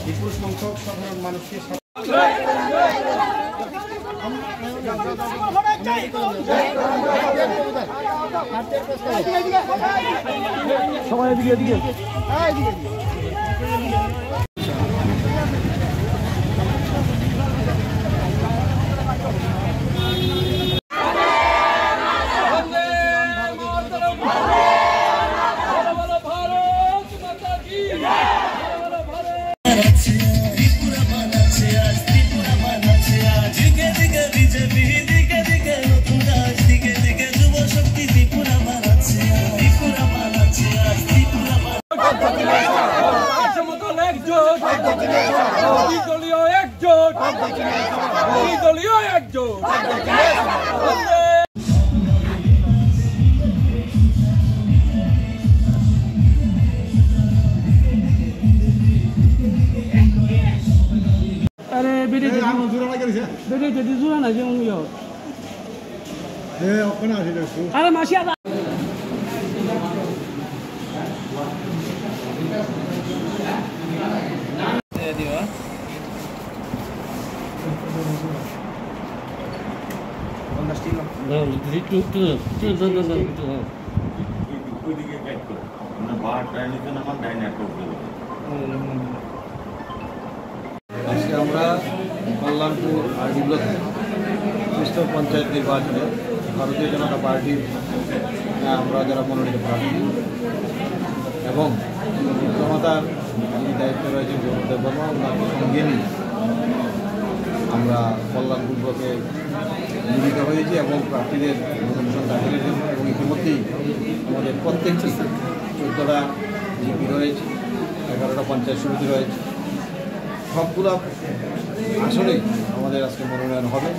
বিপুল সংখ্যক সাধারণ মানুষকে সবাই এদিকে এদিকে अरे मासी आता আজকে আমরা কল্যাণপুর আরডি ব্লক খ্রিস্ট পঞ্চায়েত নির্বাচনে ভারতীয় জনতা পার্টির আমরা যারা মনোনীত প্রার্থী এবং ক্ষমতার যিনি দায়িত্বে রয়েছেন গৌরদেব বর্মা ওনাকে সঙ্গে নিয়ে আমরা কল্যাণপুর ব্লকে মিলিত হয়েছি এবং প্রার্থীদের নমিনেশন দাখিলের জন্য এবং ইতিমধ্যেই আমাদের প্রত্যেকটি 14টা জিপি রয়েছে, 11টা পঞ্চায়েত সমিতি রয়েছে, সবগুলো আসলেই আমাদের আজকে মনোনয়ন হবে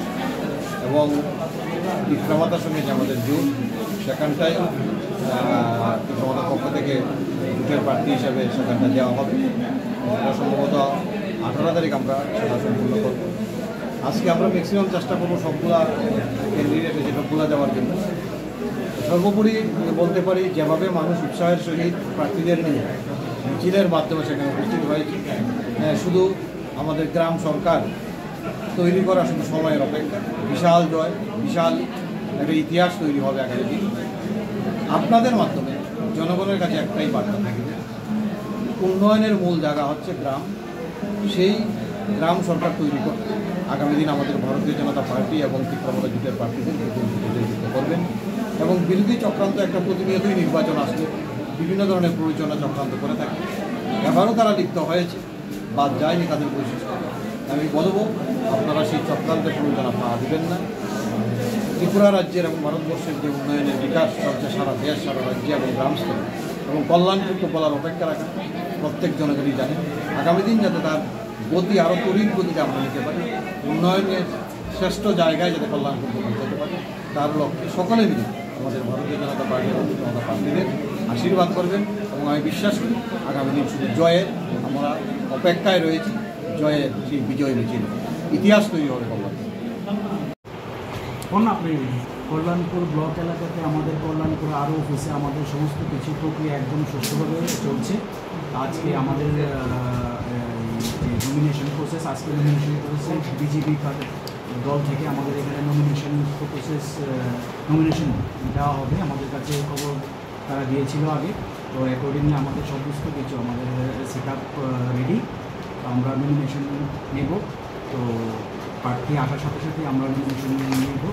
এবং বিক্রমাতার সঙ্গে যে আমাদের জোট সেখানটায় বিক্রমাতার পক্ষ থেকে জোটের প্রার্থী হিসাবে সেখানটা দেওয়া হবে। সম্ভবত 18 তারিখ আমরা সেটা সম্পূর্ণ করব। আজকে আমরা ম্যাক্সিমাম চেষ্টা করবো সবগুলা ক্যান্ডিডেট এসে সবগুলা দেওয়ার জন্য। সর্বোপরি বলতে পারি যেভাবে মানুষ উৎসাহের সহিত প্রার্থীদের নিয়ে মিছিলের মাধ্যমে সেখানে উপস্থিত হয়েছে, শুধু আমাদের গ্রাম সরকার তৈরি করা শুধু সময়ের অপেক্ষা। বিশাল জয়, বিশাল একটা ইতিহাস তৈরি হবে আগামী দিন। আপনাদের মাধ্যমে জনগণের কাছে একটাই বার্তা থাকবে, উন্নয়নের মূল জায়গা হচ্ছে গ্রাম। সেই গ্রাম সরকার তৈরি করতে আগামী দিন আমাদের ভারতীয় জনতা পার্টি এবং তীব্রমতা জোটের প্রার্থীদের প্রতিযোগিতা করবেন এবং বিরোধী চক্রান্ত একটা প্রতিনিয়তই নির্বাচন আসলে বিভিন্ন ধরনের প্রয়োজনীয় চক্রান্ত করে থাকে। এবারও তারা লিপ্ত হয়েছে, বাদ যায়নি তাদের বৈশিষ্ট্য। আমি বলবো আপনারা সেই চক্রান্তের প্রয়োজন আপনারা দেবেন না। ত্রিপুরা রাজ্যের এবং ভারতবর্ষের যে উন্নয়নের বিকাশ চলছে সারা দেশ, সারা রাজ্যে এবং গ্রামস্তরে এবং কল্যাণপুর বলার অপেক্ষা রাখা প্রত্যেক জনগণই জানেন। আগামী দিন যাতে তার গতি আরও তড়িৎ গতিতে আমরা নিতে পারি, উন্নয়নের শ্রেষ্ঠ জায়গায় যাতে কল্যাণপুর পৌঁছাতে পারি, তার লক্ষ্যে সকলে মিলে আমাদের ভারতীয় জনতা পার্টি এবং জনতা প্রার্থীদের আশীর্বাদ করবেন এবং আমি বিশ্বাস করি আগামী দিন শুধু জয়ের আমরা অপেক্ষায় রয়েছি। জয়ের সেই বিজয় মিছিল ইতিহাস তৈরি হবে কল্যাণপুর। আপনি কল্যাণপুর ব্লক এলাকাতে আমাদের কল্যাণপুর আরও অফিসে আমাদের সমস্ত কিছু প্রক্রিয়া একদম সুষ্ঠুভাবে চলছে। আজকে আমাদের নমিনেশন প্রসেস, আজকে নমিনেশন প্রসেস বিজেপি দল থেকে আমাদের এখানে নমিনেশন দেওয়া হবে। আমাদের কাছে খবর তারা দিয়েছিল আগে, তো অ্যাকর্ডিংলি আমাদের সমস্ত কিছু আমাদের সেট আপ রেডি। আমরা নমিনেশন নেব, তো প্রার্থী আসার সাথে সাথে আমরা নমিনেশন নেব,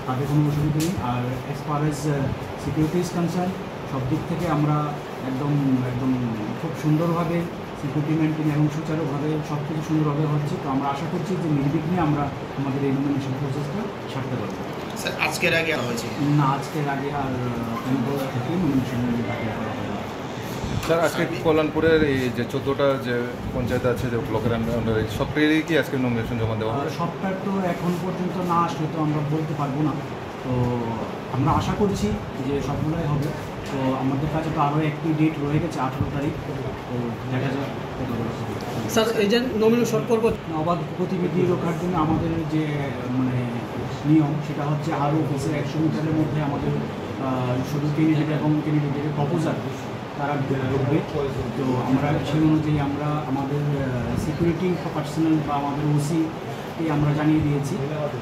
তাতে কোনো অসুবিধা নেই। আর as far as security is concern, সব দিক থেকে আমরা একদম খুব সুন্দরভাবে সিকিউরিটি মেনটেন এবং সুচারুভাবে সব কিছু সুন্দরভাবে হচ্ছে। তো আমরা আশা করছি যে নির্বিঘ্নে আমরা আমাদের এই নমিনেশন প্রসেসটা সারতে পারবো। স্যার আজকের আগে হয়েছে না, আজকের আগে আর কেন্দ্র থেকে নমিনেশন দাখিল করা হবে। স্যার আজকে কল্যাণপুরের এই যে 14টা যে পঞ্চায়েত আছে যে ব্লকের আন্ডারে সবটাই কি আজকে নমিনেশন জমা দেওয়া হবে? সবটা তো এখন পর্যন্ত না আসলে তো আমরা বলতে পারবো না। তো আমরা আশা করছি যে সবগুলোই হবে। তো আমাদের কাছে তো আরও একটি ডেট রয়ে গেছে 18 তারিখ। তো দেখা যাক কতগুলো হবে। স্যার এই যে নমিনেশন করবো অবাধ গতিবিধি রক্ষার জন্য আমাদের যে মানে নিয়ম সেটা হচ্ছে আরও অফিসের 100 মিটারের মধ্যে আমাদের শুধু ক্যান্ডিডেট এবং ক্যান্ডিডেটের প্রপোজাল তারা ঢুকবে। তো আমরা সেই অনুযায়ী আমরা আমাদের সিকিউরিটি পার্সোনাল বা আমাদের ওসিকে আমরা জানিয়ে দিয়েছি।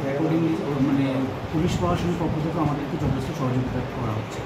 অ্যাকর্ডিংলি মানে পুলিশ প্রশাসনের পক্ষ থেকে আমাদেরকে যথেষ্ট সহযোগিতা করা হচ্ছে।